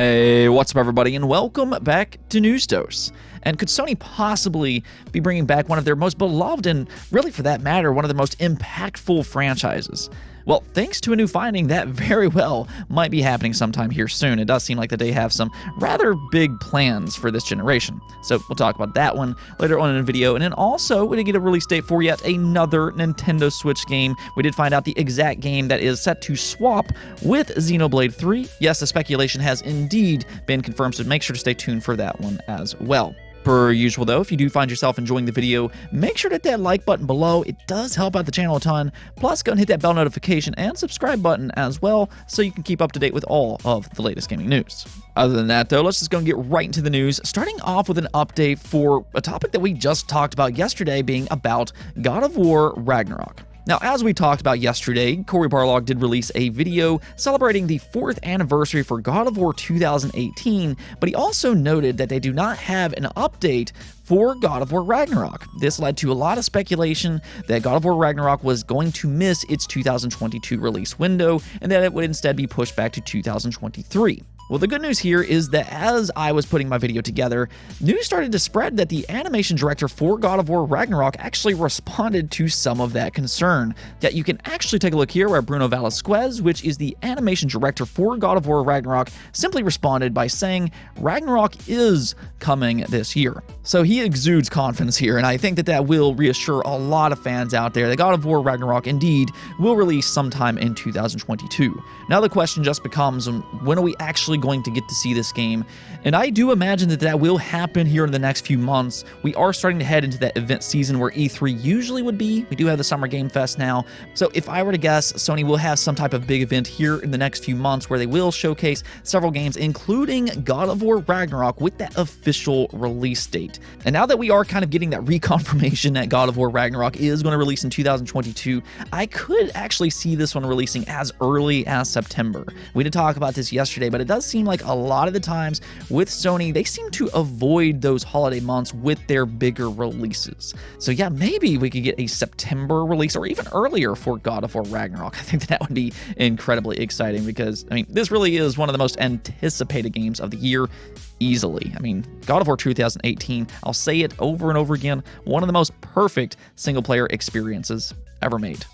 Hey, what's up everybody, and welcome back to News Dose. And could Sony possibly be bringing back one of their most beloved and, really for that matter, one of their most impactful franchises? Well, thanks to a new finding, that very well might be happening sometime here soon. It does seem like that they have some rather big plans for this generation. So we'll talk about that one later on in the video. And then also, we did get a release date for yet another Nintendo Switch game. We did find out the exact game that is set to swap with Xenoblade 3. Yes, the speculation has indeed been confirmed, so make sure to stay tuned for that one as well. Per usual though, if you do find yourself enjoying the video, make sure to hit that like button below. It does help out the channel a ton. Plus, go and hit that bell notification and subscribe button as well, so you can keep up to date with all of the latest gaming news. Other than that though, let's just go and get right into the news, starting off with an update for a topic that we just talked about yesterday, being about God of War Ragnarok. Now, as we talked about yesterday, Cory Barlog did release a video celebrating the 4th anniversary for God of War 2018, but he also noted that they do not have an update for God of War Ragnarok. This led to a lot of speculation that God of War Ragnarok was going to miss its 2022 release window, and that it would instead be pushed back to 2023. Well, the good news here is that as I was putting my video together, news started to spread that the animation director for God of War Ragnarok actually responded to some of that concern. That you can actually take a look here where Bruno Velasquez, which is the animation director for God of War Ragnarok, simply responded by saying Ragnarok is coming this year. So he exudes confidence here, and I think that that will reassure a lot of fans out there that God of War Ragnarok indeed will release sometime in 2022. Now the question just becomes, when are we actually going to get to see this game? And I do imagine that that will happen here in the next few months. We are starting to head into that event season where E3 usually would be. We do have the Summer Game Fest now. So if I were to guess, Sony will have some type of big event here in the next few months where they will showcase several games, including God of War Ragnarok, with that official release date. And now that we are kind of getting that reconfirmation that God of War Ragnarok is going to release in 2022, I could actually see this one releasing as early as September. We did talk about this yesterday, but it does seem like a lot of the times with Sony, they seem to avoid those holiday months with their bigger releases. So yeah, maybe we could get a September release or even earlier for God of War Ragnarok. I think that would be incredibly exciting because, I mean, this really is one of the most anticipated games of the year easily. I mean, God of War 2018, I'll say it over and over again, one of the most perfect single-player experiences ever made.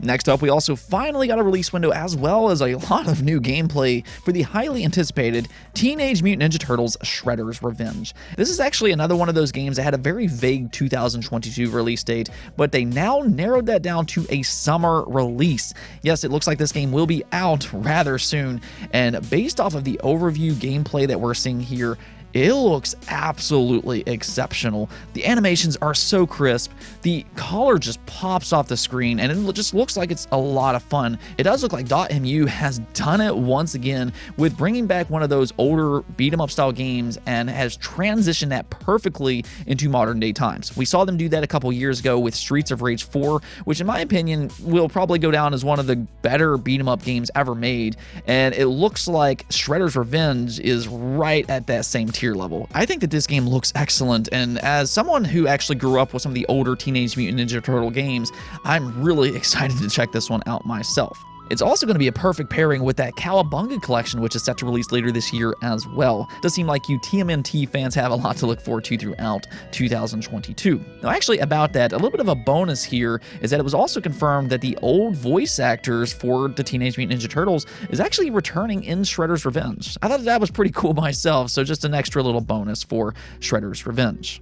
Next up, we also finally got a release window as well as a lot of new gameplay for the highly anticipated Teenage Mutant Ninja Turtles Shredder's Revenge. This is actually another one of those games that had a very vague 2022 release date, but they now narrowed that down to a summer release. Yes, it looks like this game will be out rather soon, and based off of the overview gameplay that we're seeing here, it looks absolutely exceptional. The animations are so crisp, the color just pops off the screen, and it just looks like it's a lot of fun. It does look like Dotemu has done it once again with bringing back one of those older beat-em-up style games and has transitioned that perfectly into modern day times. We saw them do that a couple years ago with Streets of Rage 4, which in my opinion will probably go down as one of the better beat-em-up games ever made, and it looks like Shredder's Revenge is right at that same tier level. I think that this game looks excellent, and as someone who actually grew up with some of the older Teenage Mutant Ninja Turtle games, I'm really excited to check this one out myself. It's also going to be a perfect pairing with that Cowabunga collection, which is set to release later this year as well. It does seem like you TMNT fans have a lot to look forward to throughout 2022. Now, actually, about that, a little bit of a bonus here is that it was also confirmed that the old voice actors for the Teenage Mutant Ninja Turtles is actually returning in Shredder's Revenge. I thought that was pretty cool myself, so just an extra little bonus for Shredder's Revenge.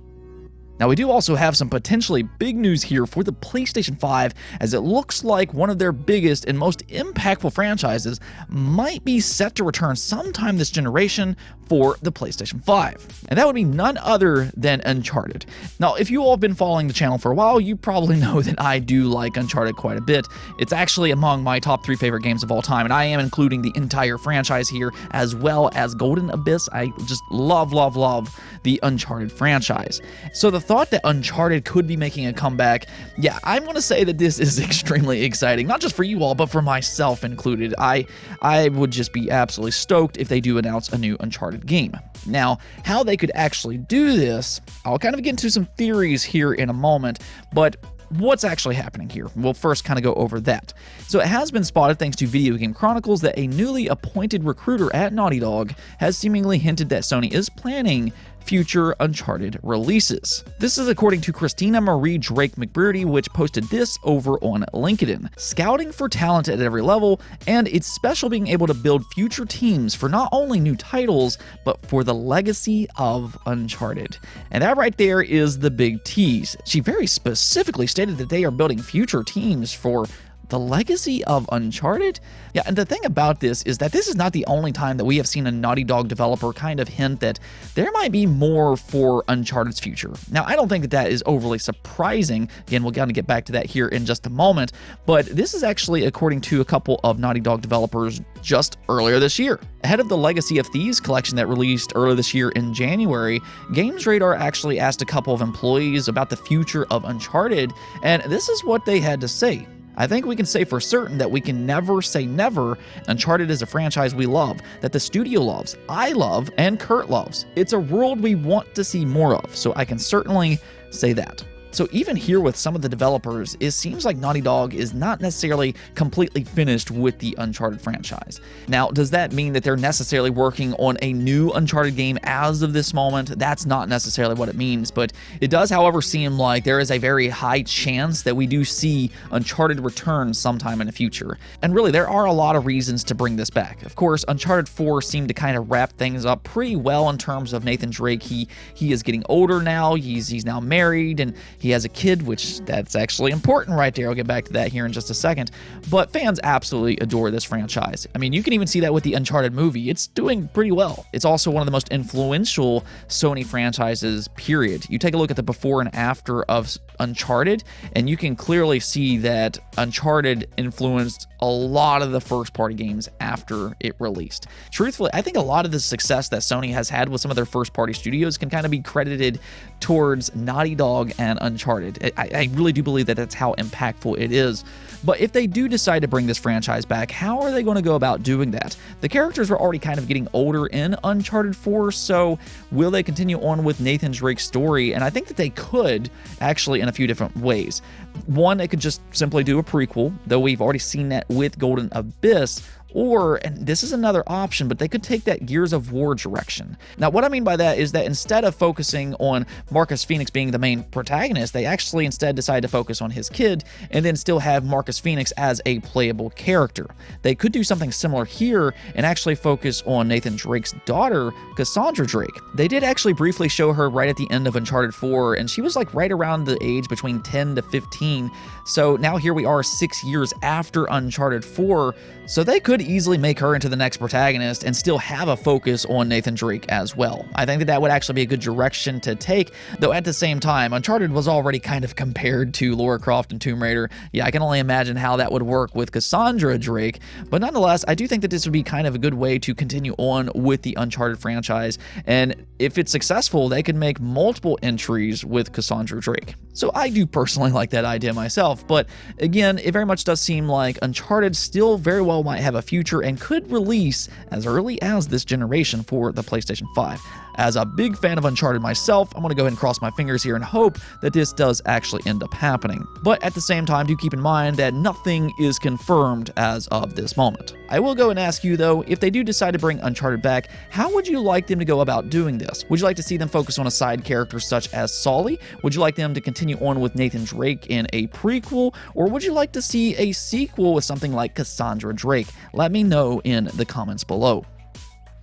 Now, we do also have some potentially big news here for the PlayStation 5, as it looks like one of their biggest and most impactful franchises might be set to return sometime this generation for the PlayStation 5. And that would be none other than Uncharted. Now, if you all have been following the channel for a while, you probably know that I do like Uncharted quite a bit. It's actually among my top 3 favorite games of all time, and I am including the entire franchise here, as well as Golden Abyss. I just love the Uncharted franchise. So the thought that Uncharted could be making a comeback, yeah, I'm going to say that this is extremely exciting, not just for you all, but for myself included. I would just be absolutely stoked if they do announce a new Uncharted game. Now, how they could actually do this, I'll kind of get into some theories here in a moment, but what's actually happening here? We'll first kind of go over that. So it has been spotted, thanks to Video Game Chronicles, that a newly appointed recruiter at Naughty Dog has seemingly hinted that Sony is planning future Uncharted releases. This is according to Christina Marie Drake McBurdy, which posted this over on LinkedIn. Scouting for talent at every level, and it's special being able to build future teams for not only new titles, but for the legacy of Uncharted. And that right there is the big tease. She very specifically stated that they are building future teams for the legacy of Uncharted? Yeah, and the thing about this is that this is not the only time that we have seen a Naughty Dog developer kind of hint that there might be more for Uncharted's future. Now, I don't think that that is overly surprising. Again, we'll kind of get back to that here in just a moment, but this is actually according to a couple of Naughty Dog developers just earlier this year. Ahead of the Legacy of Thieves collection that released earlier this year in January, Games Radar actually asked a couple of employees about the future of Uncharted, and this is what they had to say. I think we can say for certain that we can never say never. Uncharted is a franchise we love, that the studio loves, I love, and Kurt loves. It's a world we want to see more of, so I can certainly say that. So even here with some of the developers, it seems like Naughty Dog is not necessarily completely finished with the Uncharted franchise. Now, does that mean that they're necessarily working on a new Uncharted game as of this moment? That's not necessarily what it means, but it does, however, seem like there is a very high chance that we do see Uncharted return sometime in the future. And really, there are a lot of reasons to bring this back. Of course, Uncharted 4 seemed to kind of wrap things up pretty well in terms of Nathan Drake. He is getting older now, he's now married, and he has a kid, which that's actually important right there. I'll get back to that here in just a second. But fans absolutely adore this franchise. I mean, you can even see that with the Uncharted movie. It's doing pretty well. It's also one of the most influential Sony franchises, period. You take a look at the before and after of Uncharted, and you can clearly see that Uncharted influenced a lot of the first-party games after it released. Truthfully, I think a lot of the success that Sony has had with some of their first-party studios can kind of be credited towards Naughty Dog and Uncharted. I really do believe that that's how impactful it is. But if they do decide to bring this franchise back, how are they going to go about doing that? The characters are already kind of getting older in Uncharted 4, so will they continue on with Nathan Drake's story? And I think that they could, actually, in a few different ways. One, they could just simply do a prequel, though we've already seen that with Golden Abyss. Or, and this is another option, but they could take that Gears of War direction. Now, what I mean by that is that instead of focusing on Marcus Phoenix being the main protagonist, they actually instead decide to focus on his kid and then still have Marcus Phoenix as a playable character. They could do something similar here and actually focus on Nathan Drake's daughter, Cassandra Drake. They did actually briefly show her right at the end of Uncharted 4, and she was like right around the age between 10 to 15. So now here we are 6 years after Uncharted 4, so they could easily make her into the next protagonist and still have a focus on Nathan Drake as well. I think that that would actually be a good direction to take, though at the same time, Uncharted was already kind of compared to Lara Croft and Tomb Raider. Yeah, I can only imagine how that would work with Cassandra Drake, but nonetheless, I do think that this would be kind of a good way to continue on with the Uncharted franchise, and if it's successful, they could make multiple entries with Cassandra Drake. So I do personally like that idea myself, but again, it very much does seem like Uncharted still very well might have a future and could release as early as this generation for the PlayStation 5. As a big fan of Uncharted myself, I'm going to go ahead and cross my fingers here and hope that this does actually end up happening. But at the same time, do keep in mind that nothing is confirmed as of this moment. I will go and ask you though, if they do decide to bring Uncharted back, how would you like them to go about doing this? Would you like to see them focus on a side character such as Sully? Would you like them to continue on with Nathan Drake in a prequel? Or would you like to see a sequel with something like Cassandra Drake? Let me know in the comments below.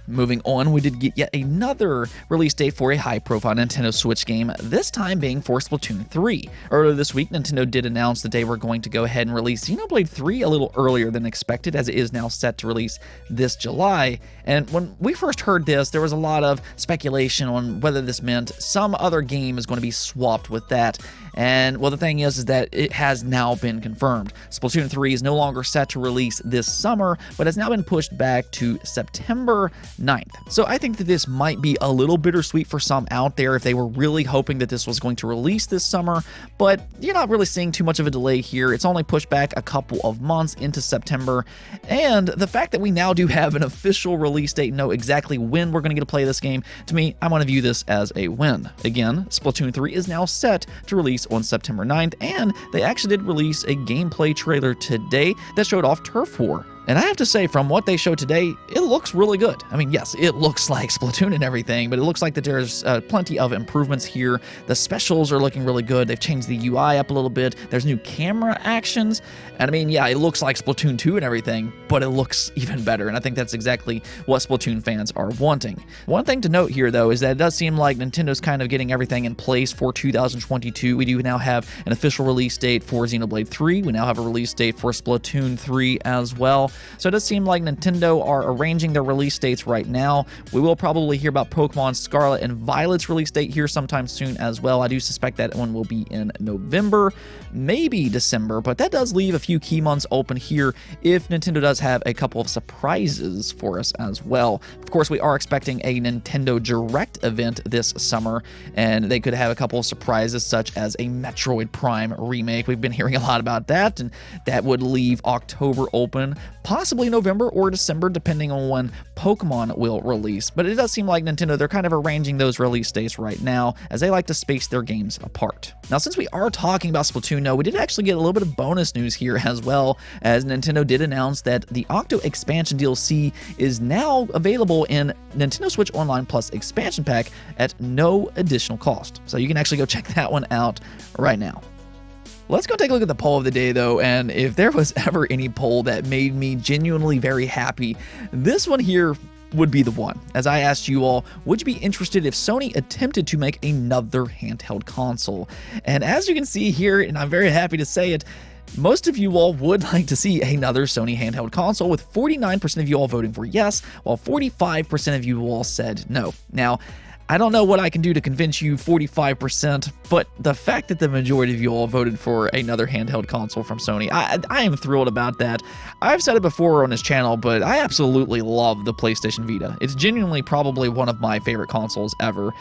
Moving on, we did get yet another release date for a high-profile Nintendo Switch game, this time being for Splatoon 3. Earlier this week, Nintendo did announce that they were going to go ahead and release Xenoblade 3 a little earlier than expected, as it is now set to release this July. And when we first heard this, there was a lot of speculation on whether this meant some other game is going to be swapped with that. And well, the thing is that it has now been confirmed. Splatoon 3 is no longer set to release this summer, but has now been pushed back to September 9th. So I think that this might be a little bittersweet for some out there if they were really hoping that this was going to release this summer, but you're not really seeing too much of a delay here. It's only pushed back a couple of months into September, and the fact that we now do have an official release date and know exactly when we're going to get to play this game, to me, I want to view this as a win. Again, Splatoon 3 is now set to release released on September 9th, and they actually did release a gameplay trailer today that showed off Turf War. And I have to say, from what they showed today, it looks really good. I mean, yes, it looks like Splatoon and everything, but it looks like that there's plenty of improvements here. The specials are looking really good. They've changed the UI up a little bit. There's new camera actions. And I mean, yeah, it looks like Splatoon 2 and everything, but it looks even better. And I think that's exactly what Splatoon fans are wanting. One thing to note here, though, is that it does seem like Nintendo's kind of getting everything in place for 2022. We do now have an official release date for Xenoblade 3. We now have a release date for Splatoon 3 as well. So it does seem like Nintendo are arranging their release dates right now. We will probably hear about Pokemon Scarlet and Violet's release date here sometime soon as well. I do suspect that one will be in November, maybe December, but that does leave a few key months open here if Nintendo does have a couple of surprises for us as well. Of course, we are expecting a Nintendo Direct event this summer, and they could have a couple of surprises such as a Metroid Prime remake. We've been hearing a lot about that, and that would leave October open, possibly November or December, depending on when Pokemon will release. But it does seem like Nintendo, they're kind of arranging those release dates right now, as they like to space their games apart. Now, since we are talking about Splatoon, we did actually get a little bit of bonus news here as well, as Nintendo did announce that the Octo expansion DLC is now available in Nintendo Switch Online Plus expansion pack at no additional cost. So you can actually go check that one out right now. Let's go take a look at the poll of the day, though, and if there was ever any poll that made me genuinely very happy, this one here would be the one. As I asked you all, would you be interested if Sony attempted to make another handheld console? And as you can see here, and I'm very happy to say it, most of you all would like to see another Sony handheld console, with 49% of you all voting for yes, while 45% of you all said no. Now, I don't know what I can do to convince you 45%, but the fact that the majority of you all voted for another handheld console from Sony, I am thrilled about that. I've said it before on this channel, but I absolutely love the PlayStation Vita. It's genuinely probably one of my favorite consoles ever.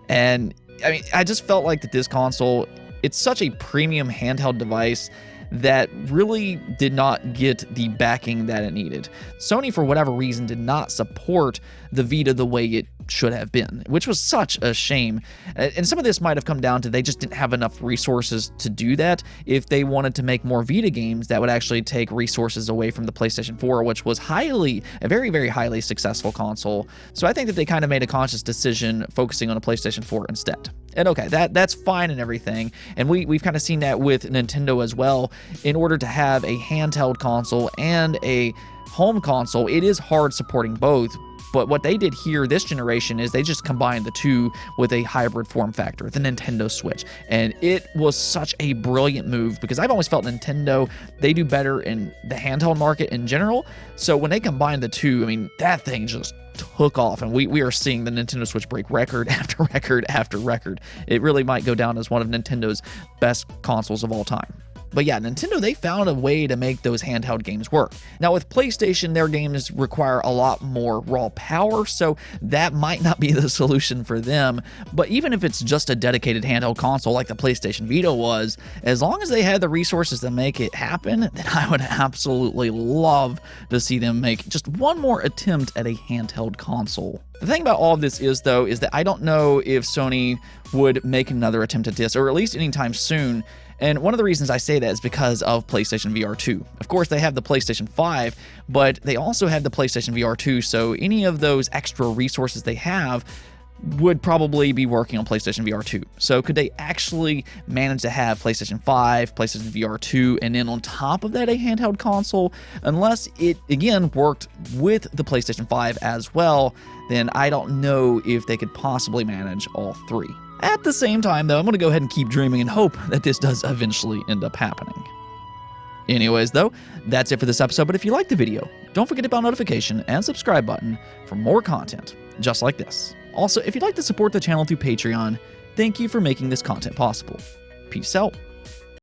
And I mean, I just felt like that this console, it's such a premium handheld device that really did not get the backing that it needed. Sony, for whatever reason, did not support the Vita the way it should have been, which was such a shame. And some of this might have come down to they just didn't have enough resources to do that. If they wanted to make more Vita games, that would actually take resources away from the PlayStation 4, which was a very, very highly successful console. So I think that they kind of made a conscious decision focusing on a PlayStation 4 instead. And okay, that's fine and everything. And we've kind of seen that with Nintendo as well. In order to have a handheld console and a home console, it is hard supporting both. But what they did here this generation is they just combined the two with a hybrid form factor, the Nintendo Switch. And it was such a brilliant move, because I've always felt Nintendo, they do better in the handheld market in general. So when they combined the two, I mean, that thing just took off, and we are seeing the Nintendo Switch break record after record after record. It really might go down as one of Nintendo's best consoles of all time. But yeah, Nintendo, they found a way to make those handheld games work. Now with PlayStation, their games require a lot more raw power, so that might not be the solution for them. But even if it's just a dedicated handheld console like the PlayStation Vita was, as long as they had the resources to make it happen, then I would absolutely love to see them make just one more attempt at a handheld console. The thing about all of this is, though, is that I don't know if Sony would make another attempt at this, or at least anytime soon. And one of the reasons I say that is because of PlayStation VR 2. Of course, they have the PlayStation 5, but they also have the PlayStation VR 2, so any of those extra resources they have would probably be working on PlayStation VR 2. So could they actually manage to have PlayStation 5, PlayStation VR 2, and then on top of that a handheld console? Unless it, again, worked with the PlayStation 5 as well, then I don't know if they could possibly manage all three. At the same time, though, I'm going to go ahead and keep dreaming and hope that this does eventually end up happening. Anyways, though, that's it for this episode, but if you liked the video, don't forget to hit the bell notification and subscribe button for more content just like this. Also, if you'd like to support the channel through Patreon, thank you for making this content possible. Peace out.